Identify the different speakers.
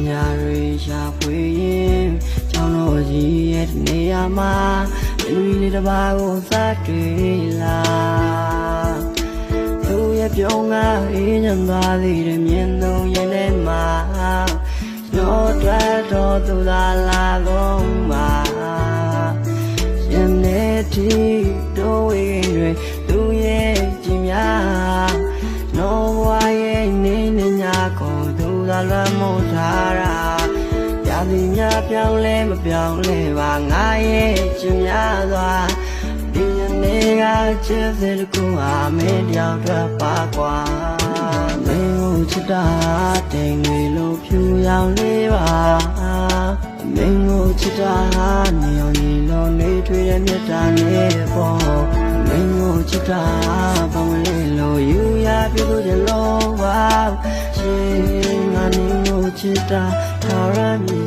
Speaker 1: ညာတွေရှာဖွေရင်ကျောင်းတော်ကြီးရဲ့နေရာမှာလူလေးတစ်ပါးကိုစတွေ့လာသူရဲ့ပြုံးကားအေးညံသွားသေးတယ်မြင်သူရဲ့ထဲမှာကျွန်တော်တွေ့တော့သူသာလာကုန်ပါရှင်နေတီတို့ဝေးတွေသူရဲ့ကြည်များနောဘွားရဲ့နေနေညာကိုသူသာလွမ်းမို့ထားတာရာသီများပြောင်းလဲမပြောင်းလဲပါငါရဲ့ကြည်များသွားဒီနေ့ကချစ်တဲ့ကိုအားမင်းတယောက်တော့ပါကွာမင်းကိုချစ်တာတိမ်တွေလို့ဖြူရောင်လေးပါမင်းကိုချစ်တာနေအောင်ညီလို့နေထွေတဲ့မြတ်တာနဲ့ပေါ့မင်းကိုချစ်တာပေါင်းလေးလို့ယူရပြလို့တဲ့လို့ပါရှင်ငါနေကိုချစ်တာထာရမြ